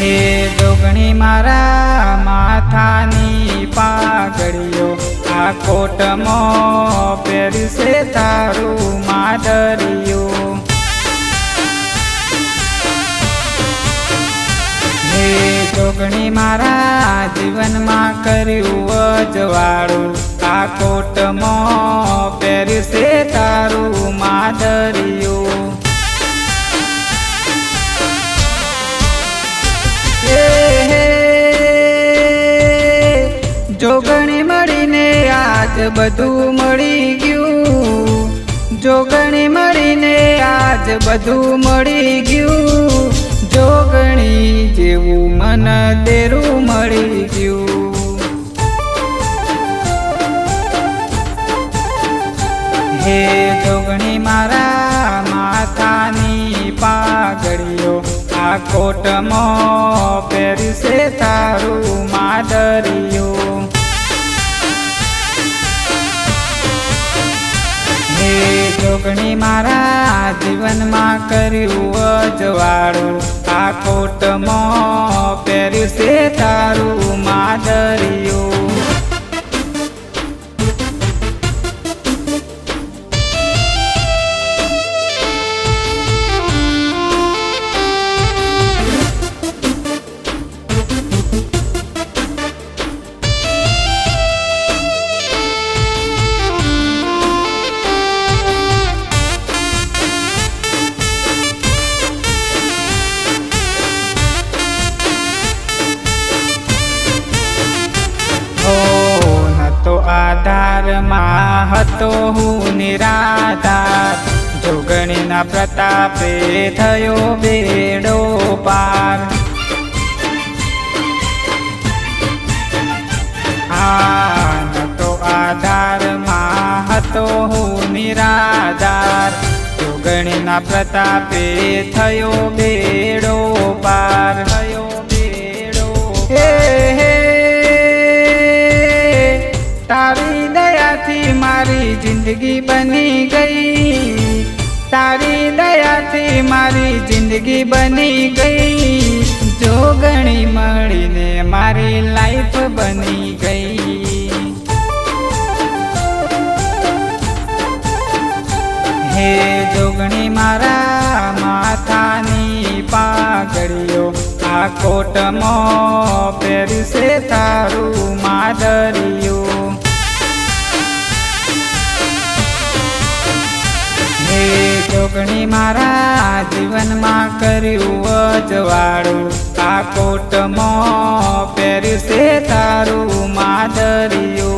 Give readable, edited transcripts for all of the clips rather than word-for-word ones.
હે જોગણી મારા માથાની પાઘડીઓ આ કોટમાં પહેરશે તારું માદરિયું। હે જોગણી મારા જીવનમાં કર્યું અજવાળું આ કોટમાં પહેરશે તારું માદરિયું। જોગણી મળીને આજ બધું મળી ગયું, જોગણી મળીને આજ બધું મળી ગયું, જોગણી જેવું મન તેરું મળી ગયું। હે જોગણી મારા માથાની પાઘડીઓ આ કોટમાં પહેરશે તારું માદરિયું। હે જોગણી મારા જીવનમાં કર્યું અજવાળું આ કોટમાં પહેરશે તારું માદરિયું। આધારમાં હતો હું નિરાધાર, જોગણીના પ્રતાપે થયો બેડો પાર। તો આધારમાં હતો હું નિરાધાર, જોગણીના પ્રતાપે થયો બેડો પાર, થયો બેડો। હે તારી દયાથી મારી જિંદગી બની ગઈ, તારી દયાથી મારી જિંદગી બની ગઈ, જોગણી મળીને મારી લાઈફ બની ગઈ। હે જોગણી મારા માથાની પાઘડીઓ આ કોટમાં પહેરશે તારું માદરિયું। હે જોગણી મારા જીવનમાં કર્યું અજવાળું આ કોટમાં પહેરશે તારું માદરિયું।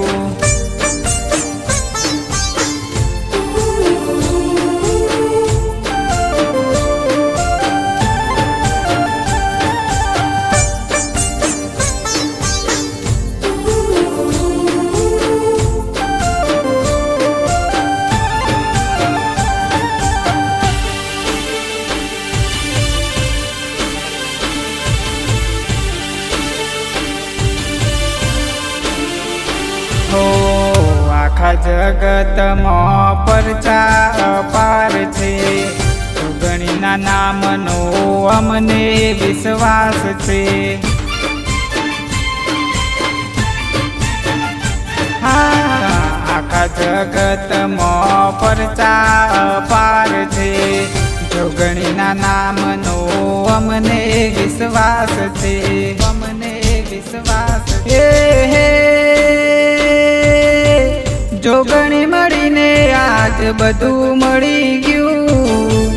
આખા જગતમાં પરચા અપાર છે, જોગણીના નામનો અમને વિશ્વાસ છે। આખા જગતમાં પરચા અપાર છે, જોગણીના નામનો અમને વિશ્વાસ છે, અમને વિશ્વાસ છે। જોગણી મળીને આજ બધું મળી ગયું,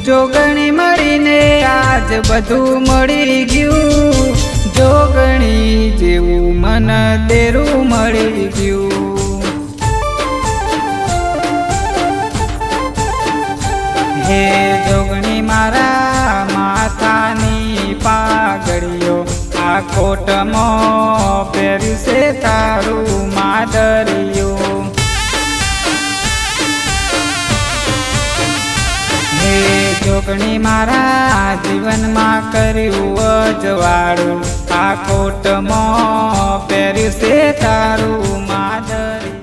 જોગણી મળીને આજ બધું મળી ગયું, જોગણી જેવું મન તેરું મળી ગયું। હે જોગણી મારા માથાની પાઘડીઓ કોટમાં પહેર્યું છે તારું માદરિયું. હે જોગણી મારા જીવનમાં કર્યું અજવાળું, આ કોટમાં પહેર્યું છે તારું માદરિયું.